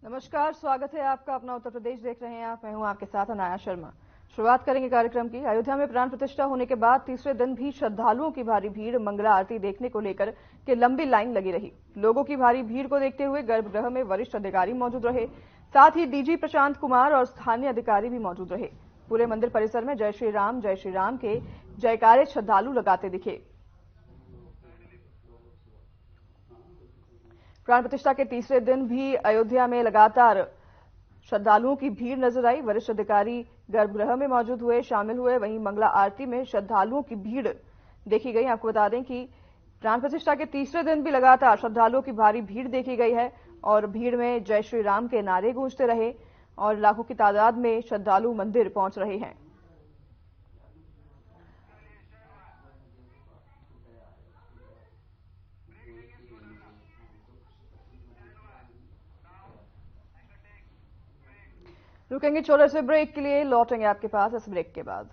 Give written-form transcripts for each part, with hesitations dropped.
नमस्कार, स्वागत है आपका अपना उत्तर प्रदेश देख रहे हैं आप। मैं हूं आपके साथ अनाया शर्मा। शुरुआत करेंगे कार्यक्रम की। अयोध्या में प्राण प्रतिष्ठा होने के बाद तीसरे दिन भी श्रद्धालुओं की भारी भीड़ मंगला आरती देखने को लेकर के लंबी लाइन लगी रही। लोगों की भारी भीड़ को देखते हुए गर्भगृह में वरिष्ठ अधिकारी मौजूद रहे, साथ ही डीजी प्रशांत कुमार और स्थानीय अधिकारी भी मौजूद रहे। पूरे मंदिर परिसर में जय श्री राम के जयकारे श्रद्धालु लगाते दिखे। प्राण प्रतिष्ठा के तीसरे दिन भी अयोध्या में लगातार श्रद्धालुओं की भीड़ नजर आई। वरिष्ठ अधिकारी गर्भगृह में मौजूद हुए, शामिल हुए। वहीं मंगला आरती में श्रद्धालुओं की भीड़ देखी गई। आपको बता दें कि प्राण प्रतिष्ठा के तीसरे दिन भी लगातार श्रद्धालुओं की भारी भीड़ देखी गई है और भीड़ में जय श्री राम के नारे गूंजते रहे और लाखों की तादाद में श्रद्धालु मंदिर पहुंच रहे हैं। रुकेंगे छोटे से ब्रेक के लिए, लौटेंगे आपके पास इस ब्रेक के बाद।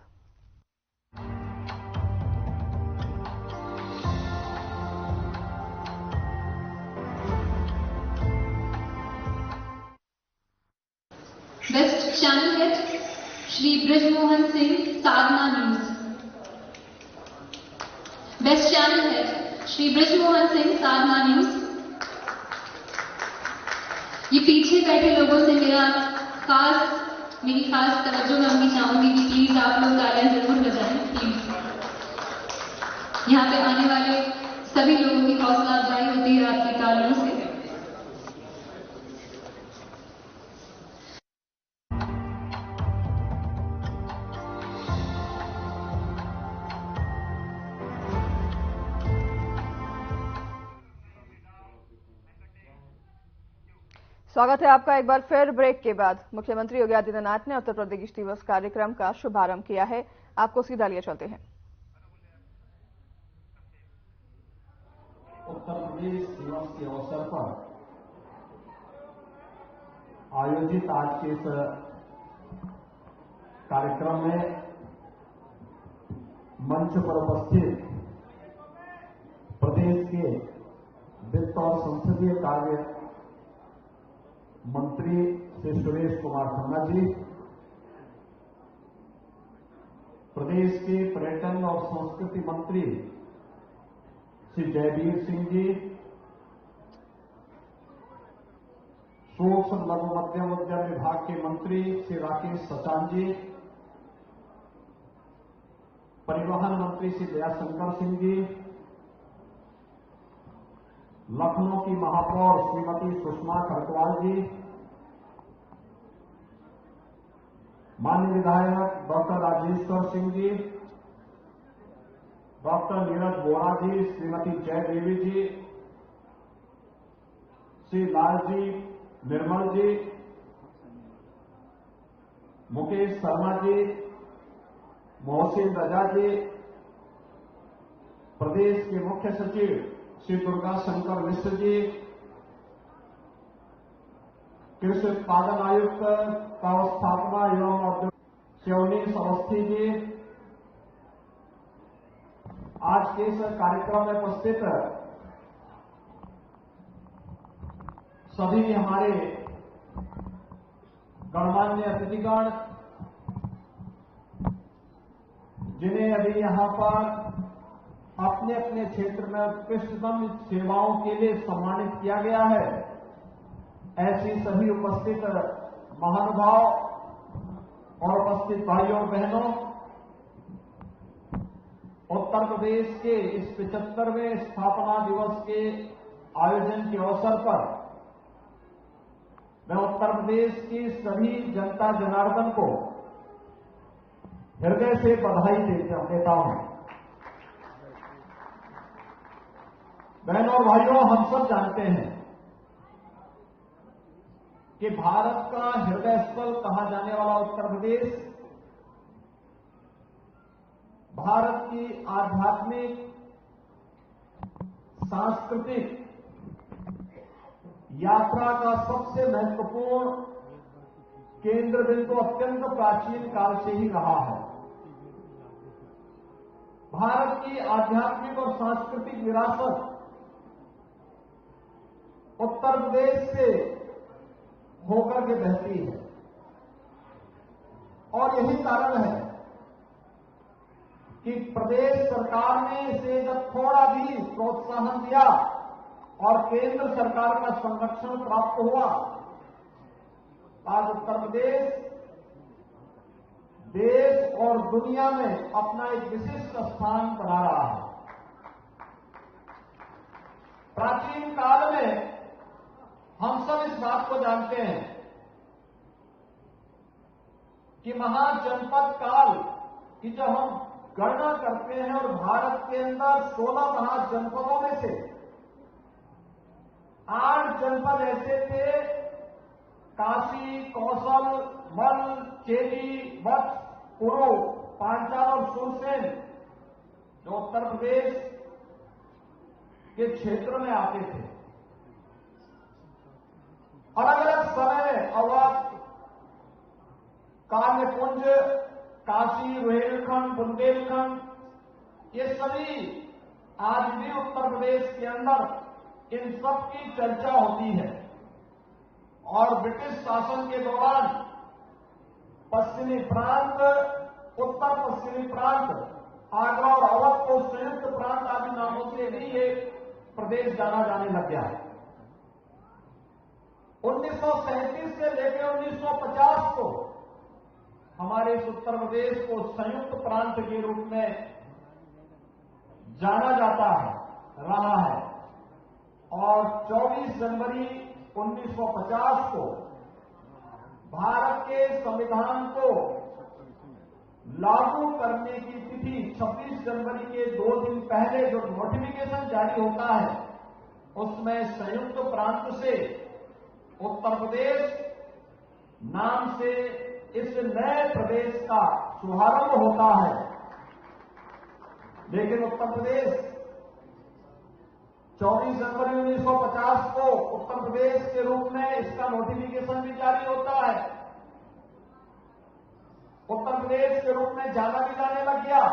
West channel head Shri Brijmohan Singh, Sadhna news. West channel head Shri Brijmohan Singh, Sadhna news. ये पीछे बैठे लोगों से मेरी खास तवज्जो मैं उनकी चाहूंगी कि प्लीज आप लोग तालियां जरूर बजाएं प्लीज। यहाँ पे आने वाले सभी लोगों की हौसला अफजाई होती है आपकी तालियों से। स्वागत है आपका एक बार फिर ब्रेक के बाद। मुख्यमंत्री योगी आदित्यनाथ ने उत्तर प्रदेश दिवस कार्यक्रम का शुभारंभ किया है। आपको सीधा लिए चलते हैं। उत्तर प्रदेश दिवस के अवसर पर आयोजित आज के इस कार्यक्रम में मंच पर उपस्थित प्रदेश के वित्त और संसदीय कार्य मंत्री श्री सुरेश कुमार खन्ना जी, प्रदेश के पर्यटन और संस्कृति मंत्री श्री जयवीर सिंह जी, सूक्ष्म लघु मध्यम उद्यम विभाग के मंत्री श्री राकेश सचान जी, परिवहन मंत्री श्री दयाशंकर सिंह जी, लखनऊ की महापौर श्रीमती सुषमा खरकवाल जी, माननीय विधायक डॉक्टर राजेश्वर सिंह जी, डॉक्टर नीरज बोरा जी, श्रीमती जय देवी जी, श्री लालजी निर्मल जी, मुकेश शर्मा जी, मोहसिन रजा जी, प्रदेश के मुख्य सचिव श्री दुर्गा शंकर मिश्र जी, कृषि उत्पादन आयुक्त व्यवस्थापना एवं औद्योगिक शिवनीश अवस्थी जी, आज के इस कार्यक्रम में उपस्थित सभी हमारे गणमान्य अतिथिगण, जिन्हें अभी यहां पर अपने अपने क्षेत्र में उत्कृष्टतम सेवाओं के लिए सम्मानित किया गया है, ऐसी सभी उपस्थित महानुभाव और उपस्थित भाइयों और बहनों, उत्तर प्रदेश के इस 75वें स्थापना दिवस के आयोजन के अवसर पर मैं उत्तर प्रदेश की सभी जनता जनार्दन को हृदय से बधाई देता हूं। बहनों और भाइयों, हम सब जानते हैं कि भारत का हृदय स्थल कहा जाने वाला उत्तर प्रदेश भारत की आध्यात्मिक, सांस्कृतिक यात्रा का सबसे महत्वपूर्ण केंद्र बिंदु अत्यंत प्राचीन काल से ही रहा है। भारत की आध्यात्मिक और सांस्कृतिक विरासत उत्तर प्रदेश से होकर के बहती है। और यही कारण है कि प्रदेश सरकार ने इसे जब थोड़ा भी प्रोत्साहन दिया और केंद्र सरकार का संरक्षण प्राप्त हुआ, आज उत्तर प्रदेश देश और दुनिया में अपना एक विशिष्ट स्थान बना रहा है। प्राचीन काल में हम सब इस बात को जानते हैं कि महाजनपद काल की जब हम गणना करते हैं और भारत के अंदर 16 महाजनपदों में से 8 जनपद ऐसे थे, काशी, कौशल, मल, चेरी, वत्स, कुरु, पांचाल और सुरसेन, जो उत्तर प्रदेश के क्षेत्र में आते थे। अलग अलग समय में अवध, कान्यकुंज, काशी, रुहेलखंड, बुंदेलखंड, ये सभी आज भी उत्तर प्रदेश के अंदर इन सब की चर्चा होती है। और ब्रिटिश शासन के दौरान पश्चिमी प्रांत, उत्तर पश्चिमी प्रांत, आगरा और अवध को संयुक्त प्रांत आदि नामों से भी ये प्रदेश जाना जाने लग गया है। 1937 से लेकर 1950 को हमारे इस उत्तर प्रदेश को संयुक्त प्रांत के रूप में जाना जाता है, रहा है। और 24 जनवरी 1950 को भारत के संविधान को लागू करने की तिथि 26 जनवरी के 2 दिन पहले जो नोटिफिकेशन जारी होता है, उसमें संयुक्त प्रांत से उत्तर प्रदेश नाम से इस नए प्रदेश का शुभारंभ होता है। लेकिन उत्तर प्रदेश 24 जनवरी 1950 को उत्तर प्रदेश के रूप में इसका नोटिफिकेशन भी जारी होता है, उत्तर प्रदेश के रूप में जाना भी जाने लग गया।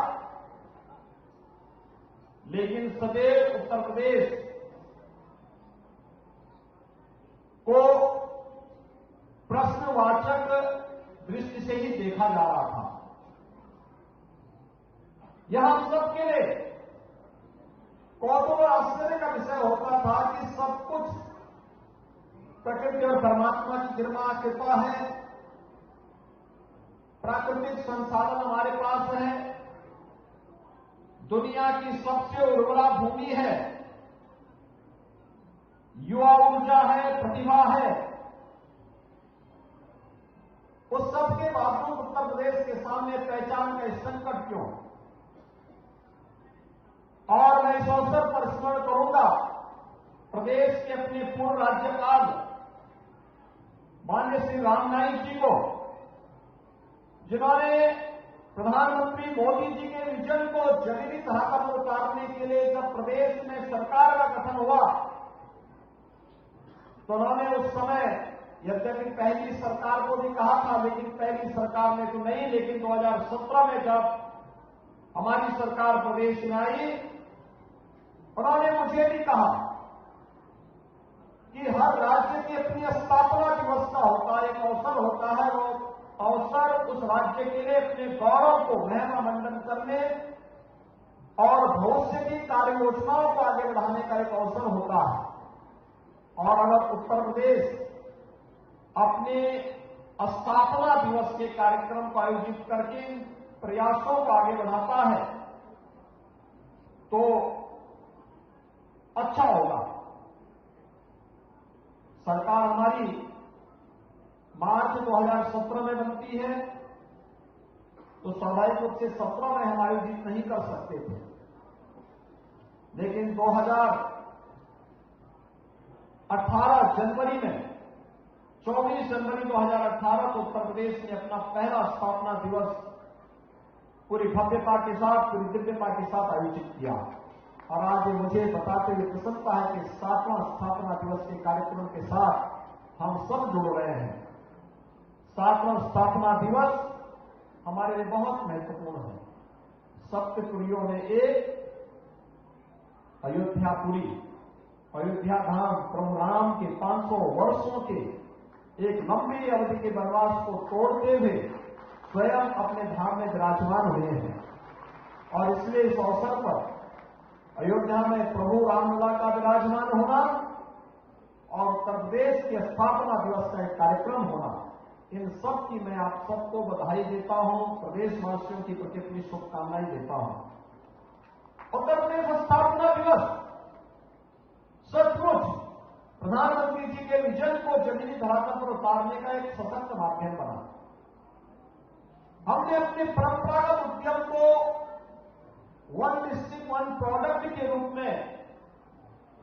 लेकिन सदैव उत्तर प्रदेश को प्रश्नवाचक दृष्टि से ही देखा जा रहा था। यह हम सबके लिए कौतूहल और आश्चर्य का विषय होता था कि सब कुछ प्रकृति और परमात्मा की कृपा है, प्राकृतिक संसाधन हमारे पास है, दुनिया की सबसे उर्वरा भूमि है, युवा ऊर्जा है, प्रतिभा है। उस सब के बावजूद उत्तर प्रदेश के सामने पहचान का संकट क्यों? और मैं इस अवसर पर स्मरण करूंगा प्रदेश के अपने पूर्व राज्यपाल माननीय श्री राम नाईक जी को, जिन्होंने प्रधानमंत्री मोदी जी के विजन को जमीनी तह पर उतारने के लिए जब प्रदेश में सरकार का गठन हुआ, तो उन्होंने उस समय यद्यपि पहली सरकार को भी कहा था, लेकिन पहली सरकार में तो नहीं, लेकिन 2017 में जब हमारी सरकार प्रदेश में आई, उन्होंने मुझे भी कहा कि हर राज्य की अपनी स्थापना दिवस का होता है, एक अवसर होता है, वो अवसर उस राज्य के लिए अपने गौरव को महिमा मंडन करने और भविष्य की कार्य योजनाओं को आगे बढ़ाने का एक अवसर होता है। और अगर उत्तर प्रदेश अपने स्थापना दिवस के कार्यक्रम को आयोजित करके प्रयासों को आगे बढ़ाता है तो अच्छा होगा। सरकार हमारी मार्च 2017 में बनती है, तो स्वाभाविक रूप से 17 में हम आयोजित नहीं कर सकते थे, लेकिन 2018 जनवरी में 24 जनवरी 2018 को उत्तर प्रदेश ने अपना पहला स्थापना दिवस पूरी भव्यता के साथ, पूरी दिव्यता के साथ आयोजित किया। और आज मुझे बताते हुए प्रसन्नता है कि 7वां स्थापना दिवस के कार्यक्रम के साथ हम सब जुड़ रहे हैं। 7वां स्थापना दिवस हमारे लिए बहुत महत्वपूर्ण है। सप्तपुरियों में एक अयोध्यापुरी, अयोध्या धाम प्रभु राम के 500 वर्षों के एक लंबी अवधि के वनवास को तोड़ते हुए स्वयं अपने धाम में विराजमान हुए हैं। और इसलिए इस अवसर पर अयोध्या में प्रभु रामलला का विराजमान होना और उत्तर प्रदेश के स्थापना दिवस का एक कार्यक्रम होना, इन सब की मैं आप सबको बधाई देता हूं, प्रदेशवासियों की प्रति अपनी शुभकामनाएं देता हूं। उत्तर प्रदेश स्थापना दिवस सचमुच प्रधानमंत्री जी के विजन को जमीनी धरातल पर उतारने का एक सशक्त माध्यम बना। हमने अपने परंपरागत उद्यम को वन डिस्ट्रिक्ट वन प्रोडक्ट के रूप में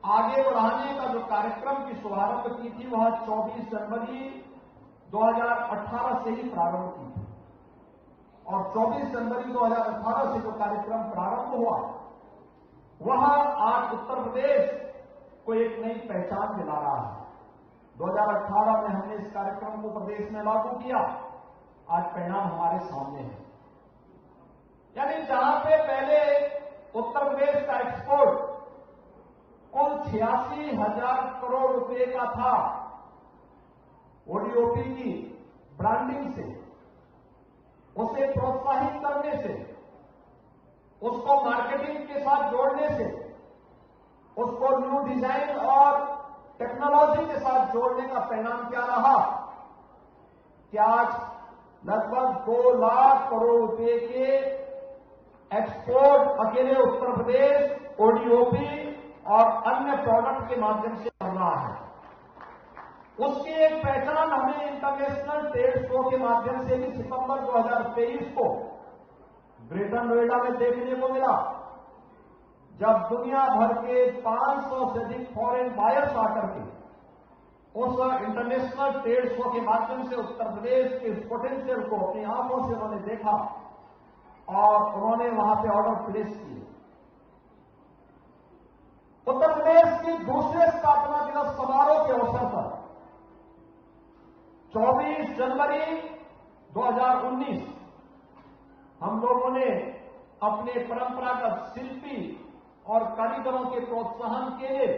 आगे बढ़ाने का जो कार्यक्रम की शुभारंभ की थी वह 24 जनवरी 2018 से ही प्रारंभ की थी। और 24 जनवरी 2018 से जो कार्यक्रम प्रारंभ हुआ वह आज उत्तर प्रदेश को एक नई पहचान दिला रहा है। 2018 में हमने इस कार्यक्रम को प्रदेश में लागू किया, आज परिणाम हमारे सामने है। यानी जहां पे पहले उत्तर प्रदेश का एक्सपोर्ट कुल 86,000 करोड़ रुपए का था, ओडीओपी की ब्रांडिंग से, उसे प्रोत्साहित करने से, उसको मार्केटिंग के साथ जोड़ने से, उसको न्यू डिजाइन और टेक्नोलॉजी के साथ जोड़ने का परिणाम क्या रहा कि आज लगभग 2 लाख करोड़ रुपए के एक्सपोर्ट अकेले उत्तर प्रदेश ओडीओपी और अन्य प्रोडक्ट के माध्यम से कर रहा है। उसकी एक पहचान हमें इंटरनेशनल ट्रेड शो के माध्यम से भी सितंबर 2023 को ग्रेटर नोएडा में देखने को मिला, जब दुनिया भर के 500 से अधिक फॉरेन बायर्स आकर के उस इंटरनेशनल ट्रेड शो के माध्यम से उत्तर प्रदेश के इस पोटेंशियल को अपनी आंखों से उन्होंने देखा और उन्होंने वहां पे ऑर्डर प्लेस किए। उत्तर प्रदेश की दूसरे स्थापना दिवस समारोह के अवसर पर 24 जनवरी 2019 हम लोगों ने अपने परंपरागत शिल्पी और कारीगरों के प्रोत्साहन के लिए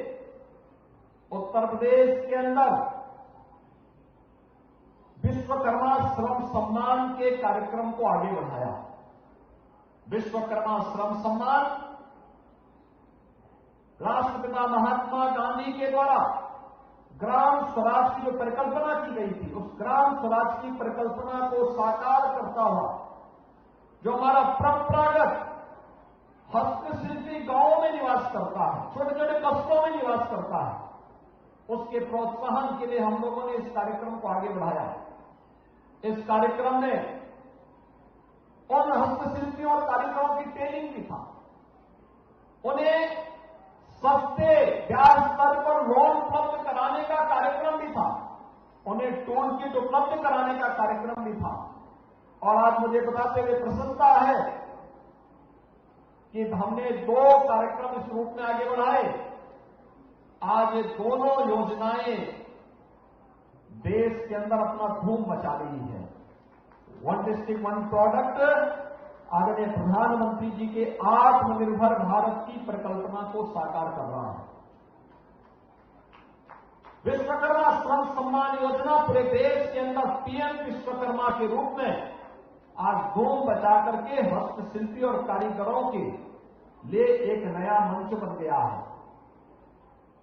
उत्तर प्रदेश के अंदर विश्वकर्मा श्रम सम्मान के कार्यक्रम को आगे बढ़ाया। विश्वकर्मा श्रम सम्मान राष्ट्रपिता महात्मा गांधी के द्वारा ग्राम स्वराज की जो परिकल्पना की गई थी, उस ग्राम स्वराज की परिकल्पना को साकार करता हुआ जो हमारा परंपरागत हस्तशिल्पी गांवों में निवास करता है, छोटे छोटे कस्बों में निवास करता है, उसके प्रोत्साहन के लिए हम लोगों ने इस कार्यक्रम को आगे बढ़ाया। इस कार्यक्रम में उन हस्तशिल्पियों और कारीगरों की ट्रेनिंग भी था, उन्हें सस्ते ब्याज दर पर लोन उपलब्ध कराने का कार्यक्रम भी था, उन्हें टूल किट उपलब्ध कराने का कार्यक्रम भी था। और आज मुझे बताते हुए प्रसन्नता है कि हमने 2 कार्यक्रम इस रूप में आगे बढ़ाए। आज ये दोनों योजनाएं देश के अंदर अपना धूम मचा रही है। वन डिस्ट्रिक्ट वन प्रोडक्ट आदरणीय प्रधानमंत्री जी के आत्मनिर्भर भारत की परिकल्पना को साकार कर रहा है। विश्वकर्मा श्रम सम्मान योजना पूरे देश के अंदर पीएम विश्वकर्मा के रूप में आज धूम बचा करके हस्तशिल्पी और कारीगरों के लिए एक नया मंच बन गया है।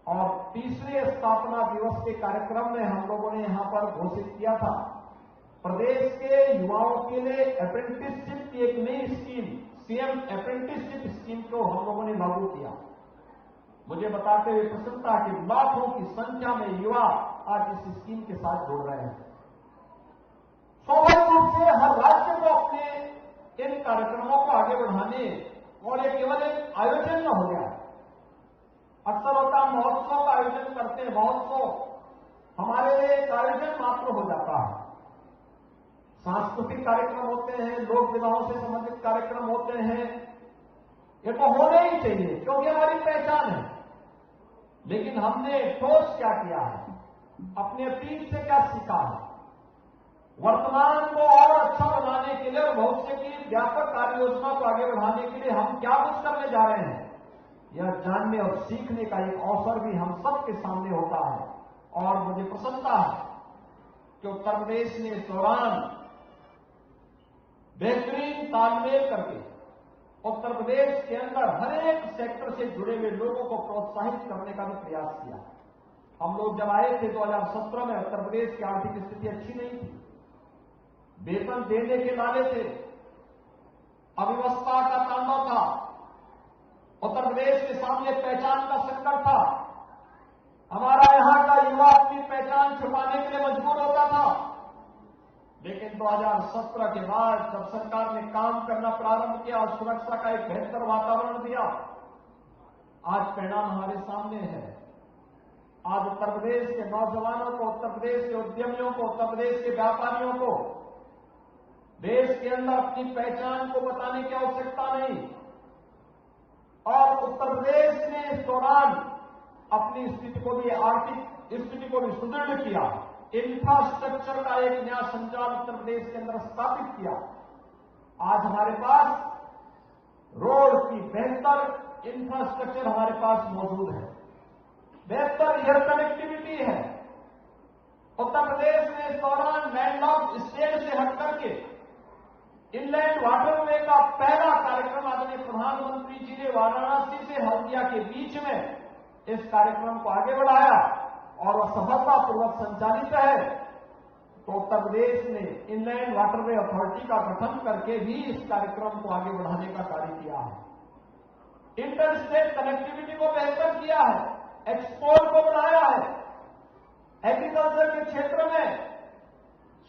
और तीसरे स्थापना दिवस के कार्यक्रम में हम लोगों ने यहां पर घोषित किया था, प्रदेश के युवाओं के लिए अप्रेंटिसशिप की एक नई स्कीम, सीएम अप्रेंटिसशिप स्कीम को हम लोगों ने लागू किया। मुझे बताते हुए प्रसन्नता कि लाखों की संख्या में युवा आज इस स्कीम के साथ जुड़ रहे हैं। स्वाभाविक रूप से हर राज्य को अपने इन कार्यक्रमों को आगे बढ़ाने, और ये केवल एक आयोजन न हो गया। अक्सर होता महोत्सव का आयोजन करते हैं, महोत्सव हमारे लिए एक आयोजन मात्र हो जाता है। सांस्कृतिक कार्यक्रम होते हैं, लोक विधाओं से संबंधित कार्यक्रम होते हैं, ये तो होने ही चाहिए क्योंकि हमारी पहचान है। लेकिन हमने ठोस क्या किया है, अपने अतीत से क्या सीखा है, वर्तमान को और अच्छा बनाने के लिए और भविष्य की व्यापक कार्य योजना को आगे बढ़ाने के लिए हम क्या कुछ करने जा रहे हैं, यह जानने और सीखने का एक अवसर भी हम सबके सामने होता है। और मुझे प्रसन्नता है कि उत्तर प्रदेश ने इस दौरान बेहतरीन तालमेल करके उत्तर प्रदेश के अंदर हर एक सेक्टर से जुड़े हुए लोगों को प्रोत्साहित करने का भी प्रयास किया। हम लोग जब आए थे 2017 में, उत्तर प्रदेश की आर्थिक स्थिति अच्छी नहीं थी, वेतन देने के लाले थे, अव्यवस्था का तांडव था, उत्तर प्रदेश के सामने पहचान का संकट था। हमारा यहां का युवा अपनी पहचान छुपाने के लिए मजबूर होता था। लेकिन 2017 के बाद जब सरकार ने काम करना प्रारंभ किया और सुरक्षा का एक बेहतर वातावरण दिया, आज परिणाम हमारे सामने है। आज उत्तर प्रदेश के नौजवानों को, उत्तर प्रदेश के उद्यमियों को, उत्तर प्रदेश के व्यापारियों को देश के अंदर अपनी पहचान को बताने की आवश्यकता नहीं। और उत्तर प्रदेश ने इस दौरान अपनी स्थिति को भी, आर्थिक स्थिति को भी सुदृढ़ किया। इंफ्रास्ट्रक्चर का एक नया संचार उत्तर प्रदेश के अंदर स्थापित किया। आज हमारे पास रोड की बेहतर इंफ्रास्ट्रक्चर हमारे पास मौजूद है, बेहतर एयर कनेक्टिविटी है। उत्तर प्रदेश ने इस दौरान लैंडलॉक स्टेट से हटकर के इनलैंड वाटरवे का पहला कार्यक्रम आदरणीय प्रधानमंत्री जी ने वाराणसी से हल्दिया के बीच में इस कार्यक्रम को आगे बढ़ाया और वह सफलतापूर्वक संचालित है। तो उत्तर प्रदेश ने इनलैंड वाटरवे अथॉरिटी का गठन करके भी इस कार्यक्रम को आगे बढ़ाने का कार्य किया है। इंटर स्टेट कनेक्टिविटी को बेहतर किया है, एक्सपोर्ट को बढ़ाया है। एग्रीकल्चर के क्षेत्र में,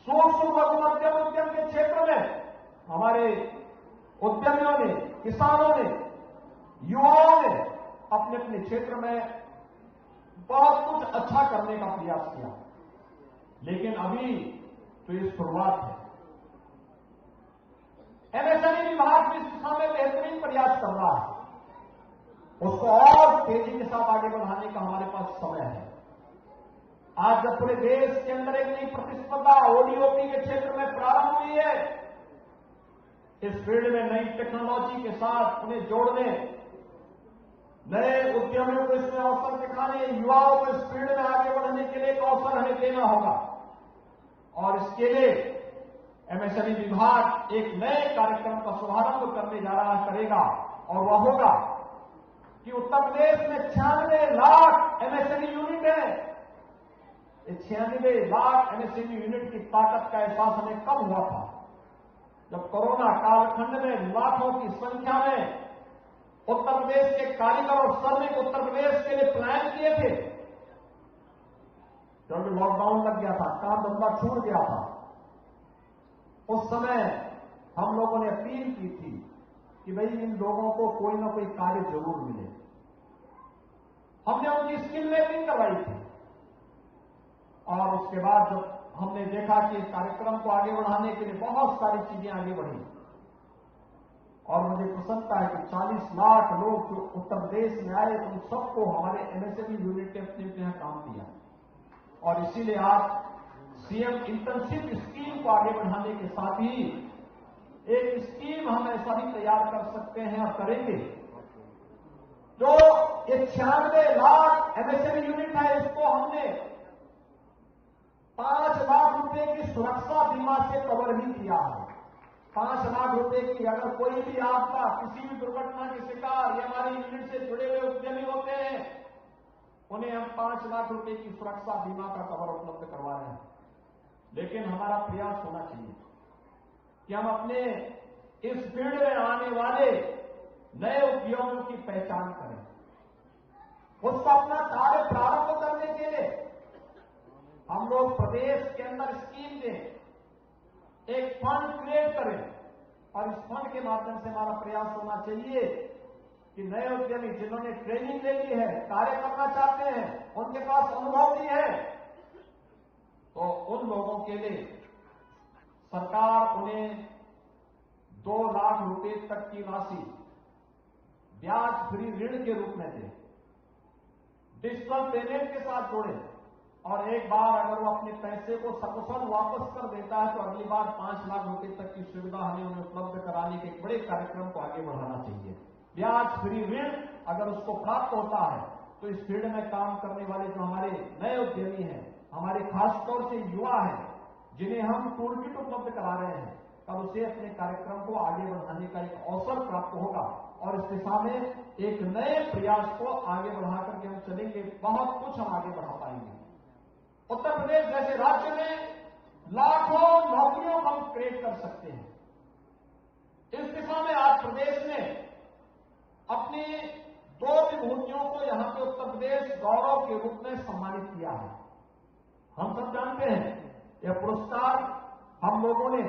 सूक्ष्म लघु मध्यम उद्यम के क्षेत्र में हमारे उद्यमियों ने, किसानों ने, युवाओं ने अपने अपने क्षेत्र में बहुत कुछ अच्छा करने का प्रयास किया। लेकिन अभी तो ये शुरुआत है। एमएसएमई विभाग भी इस दिशा में बेहतरीन प्रयास कर रहा है। उसको और तेजी के साथ आगे बढ़ाने का हमारे पास समय है। आज जब पूरे देश के अंदर एक नई प्रतिस्पर्धा ओडीओपी के क्षेत्र में प्रारंभ हुई है, इस फील्ड में नई टेक्नोलॉजी के साथ उन्हें जोड़ने, नए उद्यमियों को इसमें अवसर दिखाने, युवाओं को इस फील्ड में आगे बढ़ने के लिए एक अवसर हमें देना होगा। और इसके लिए एमएसएमई विभाग एक नए कार्यक्रम का शुभारंभ करने जा रहा करेगा, और वह होगा कि उत्तर प्रदेश में 96 लाख एमएसएमई यूनिट है। इस 96 लाख एमएसएमई यूनिट की ताकत का एहसास हमें कब हुआ था? जब कोरोना कालखंड में लाखों की संख्या में उत्तर प्रदेश के कारीगर और श्रमिक उत्तर प्रदेश के लिए प्लान किए थे। क्योंकि लॉकडाउन लग गया था, काम धंधा छूट गया था। उस समय हम लोगों ने अपील की थी कि भाई इन लोगों को कोई ना कोई कार्य जरूर मिले। हमने उनकी स्किल मैपिंग करवाई थी, और उसके बाद जब हमने देखा कि इस कार्यक्रम को आगे बढ़ाने के लिए बहुत सारी चीजें आगे बढ़ी, और मुझे प्रसन्नता है कि 40 लाख लोग जो उत्तर प्रदेश में आए, उन सबको हमारे एमएसएमई यूनिट ने अपने यहाँ काम दिया। और इसीलिए आज सीएम इंटर्नशिप स्कीम को आगे बढ़ाने के साथ ही एक स्कीम हम ऐसा भी तैयार कर सकते हैं और करेंगे, जो ये 96 लाख एमएसएमई यूनिट है, इसको हमने 5 लाख रुपए की सुरक्षा बीमा से कवर भी किया है। 5 लाख रुपए की अगर कोई भी आपदा, किसी भी दुर्घटना के शिकार या हमारी यूनिट से जुड़े हुए उद्यमी होते हैं, उन्हें हम 5 लाख रुपए की सुरक्षा बीमा का कवर उपलब्ध करवा रहे हैं। लेकिन हमारा प्रयास होना चाहिए कि हम अपने इस फील्ड में आने वाले नए उद्योगों की पहचान करें, उसको अपना कार्य प्रारंभ करने के लिए हम लोग प्रदेश के अंदर स्कीम दें, एक फंड क्रिएट करें, और इस फंड के माध्यम से हमारा प्रयास होना चाहिए कि नए उद्यमी जिन्होंने ट्रेनिंग ले ली है, कार्य करना चाहते हैं, उनके पास अनुभव भी है, तो उन लोगों के लिए सरकार उन्हें 2 लाख रुपए तक की राशि ब्याज फ्री ऋण के रूप में दे, डिजिटल पेमेंट के साथ जोड़े, और एक बार अगर वो अपने पैसे को सकुशल वापस कर देता है तो अगली बार 5 लाख रुपए तक की सुविधा हमें उन्हें उपलब्ध कराने के एक बड़े कार्यक्रम को आगे बढ़ाना चाहिए। ब्याज फ्री ऋण अगर उसको प्राप्त होता है तो इस फील्ड में काम करने वाले जो हमारे नए उद्यमी हैं, हमारे खासतौर से युवा हैं, जिन्हें हम टूल किट उपलब्ध करा रहे हैं, तब उसे अपने कार्यक्रम को आगे बढ़ाने का एक अवसर प्राप्त होगा और इस दिशा में एक नए प्रयास को आगे बढ़ा करके हम चलेंगे, बहुत कुछ हम आगे बढ़ा पाएंगे। उत्तर प्रदेश जैसे राज्य में लाखों नौकरियों को हम क्रिएट कर सकते हैं। इस दिशा में आज प्रदेश ने अपनी 2 विभूतियों को यहां पे उत्तर प्रदेश गौरव के रूप में सम्मानित किया है। हम सब जानते हैं यह पुरस्कार हम लोगों ने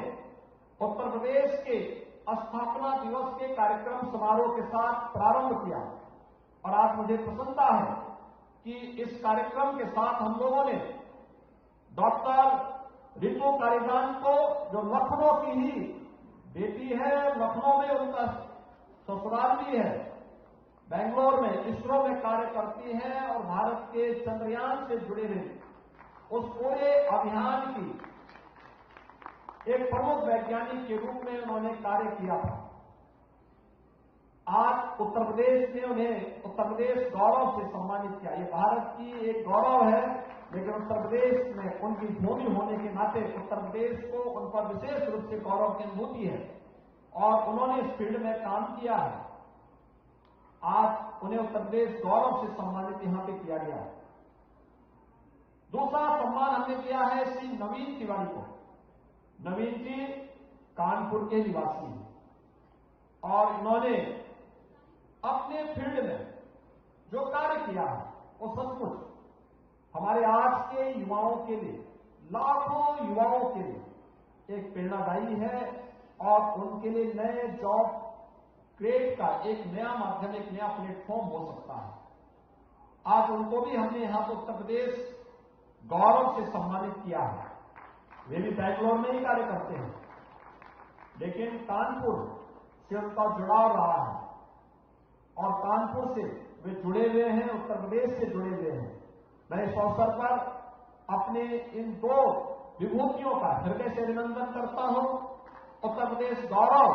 उत्तर प्रदेश के स्थापना दिवस के कार्यक्रम समारोह के साथ प्रारंभ किया और आज मुझे प्रसन्नता है कि इस कार्यक्रम के साथ हम लोगों ने डॉक्टर रितु कारीदान को, जो लखनऊ की ही बेटी है, लखनऊ में उनका ससुराल भी है, बेंगलोर में इसरो में कार्य करती है और भारत के चंद्रयान से जुड़े हुए उस पूरे अभियान की एक प्रमुख वैज्ञानिक के रूप में उन्होंने कार्य किया था। आज उत्तर प्रदेश ने उन्हें उत्तर प्रदेश गौरव से सम्मानित किया। ये भारत की एक गौरव है, लेकिन उत्तर प्रदेश में उनकी भूमि होने के नाते उत्तर प्रदेश को उन पर विशेष रूप से गौरव की अनुभूति है और उन्होंने इस फील्ड में काम किया है। आज उन्हें उत्तर प्रदेश गौरव से सम्मानित यहां पे किया गया है। दूसरा सम्मान हमने किया है श्री नवीन तिवारी को। नवीन जी कानपुर के निवासी हैं और इन्होंने अपने फील्ड में जो कार्य किया है वो सचमुच हमारे आज के युवाओं के लिए, लाखों युवाओं के लिए एक प्रेरणादायी है और उनके लिए नए जॉब क्रिएट का एक नया माध्यम, एक नया प्लेटफॉर्म हो सकता है। आज उनको भी हमने यहां पर उत्तर प्रदेश गौरव से सम्मानित किया है। वे भी बेंगलोर में ही कार्य करते हैं, लेकिन कानपुर से उनका जुड़ाव रहा है और कानपुर से वे जुड़े हुए हैं, उत्तर प्रदेश से जुड़े हुए हैं। मैं इस अवसर पर अपने इन 2 विभूतियों का हृदय से अभिनंदन करता हूं। उत्तर प्रदेश गौरव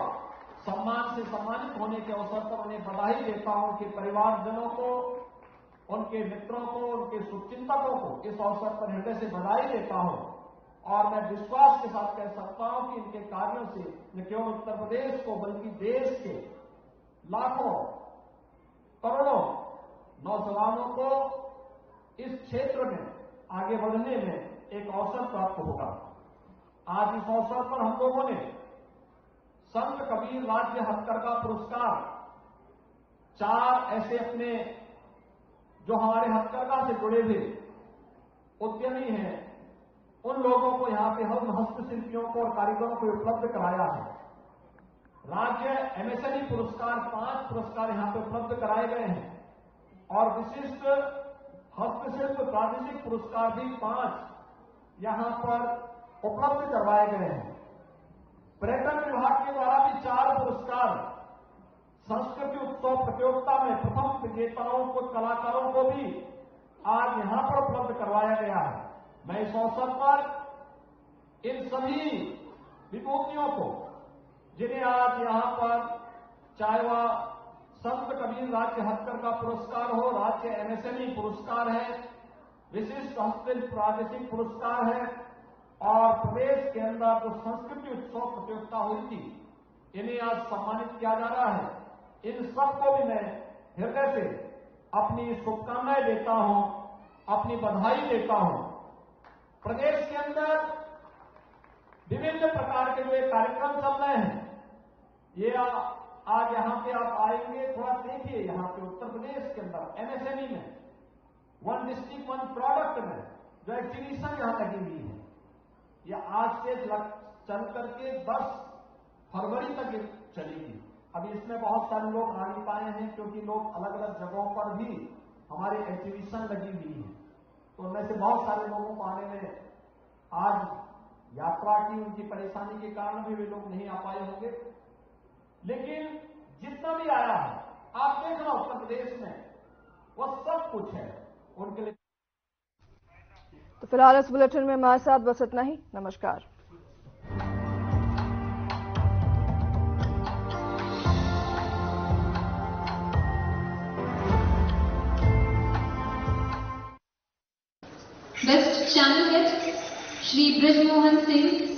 सम्मान से सम्मानित होने के अवसर पर उन्हें बधाई देता हूं कि परिवारजनों को, उनके मित्रों को, उनके शुभचिंतकों को इस अवसर पर हृदय से बधाई देता हूं और मैं विश्वास के साथ कह सकता हूं कि इनके कार्यों से न केवल उत्तर प्रदेश को बल्कि देश के लाखों करोड़ों नौजवानों को इस क्षेत्र में आगे बढ़ने में एक अवसर प्राप्त होगा। आज इस अवसर पर हम लोगों ने संत कबीर राज्य हथकरघा पुरस्कार 4 ऐसे अपने जो हमारे हथकरघा से जुड़े हुए उद्यमी हैं उन लोगों को यहां पे हम हस्तशिल्पियों को और कारीगरों को उपलब्ध कराया है। राज्य एमएसएमई पुरस्कार 5 पुरस्कार यहां पे उपलब्ध कराए गए हैं और विशिष्ट हस्तशिल्प प्रादेशिक पुरस्कार भी 5 यहां पर उपलब्ध करवाए गए हैं। पर्यटन विभाग के द्वारा भी 4 पुरस्कार संस्कृति उत्सव प्रतियोगिता में प्रथम विजेताओं को, कलाकारों को भी आज यहां पर उपलब्ध करवाया गया है। मैं इस अवसर पर इन सभी विभूतियों को, जिन्हें आज यहां पर चाहे वह संत कबीर राज्य हथकरघा पुरस्कार हो, राज्य एमएसएमई पुरस्कार है, विशिष्ट हस्तशिल्प प्रादेशिक पुरस्कार है और प्रदेश के अंदर जो संस्कृति उत्सव प्रतियोगिता हुई थी, इन्हें आज सम्मानित किया जा रहा है। इन सबको भी मैं हृदय से अपनी शुभकामनाएं देता हूं, अपनी बधाई देता हूं। प्रदेश के अंदर विभिन्न प्रकार के जो ये कार्यक्रम चल रहे हैं, ये आज यहां पे आप आएंगे, थोड़ा देखिए यहां पे उत्तर प्रदेश के अंदर एमएसएमई में 1 डिस्ट्रिक्ट 1 प्रोडक्ट में जो एग्जीबिशन यहां लगी हुई है, यह आज से चल करके 10 फरवरी तक चलेगी। अभी इसमें बहुत सारे लोग आ नहीं पाए हैं क्योंकि लोग अलग अलग जगहों पर भी हमारे एग्जीबिशन लगी हुई है, तो उनमें से बहुत सारे लोगों को आने में आज यात्रा की उनकी परेशानी के कारण भी वे लोग नहीं आ पाए होंगे, लेकिन जितना भी आया है आप देखना उत्तर प्रदेश में वह सब कुछ है उनके लिए। तो फिलहाल इस बुलेटिन में हमारे साथ बस इतना ही। नमस्कार। Best channel head Shri Brajmohan Singh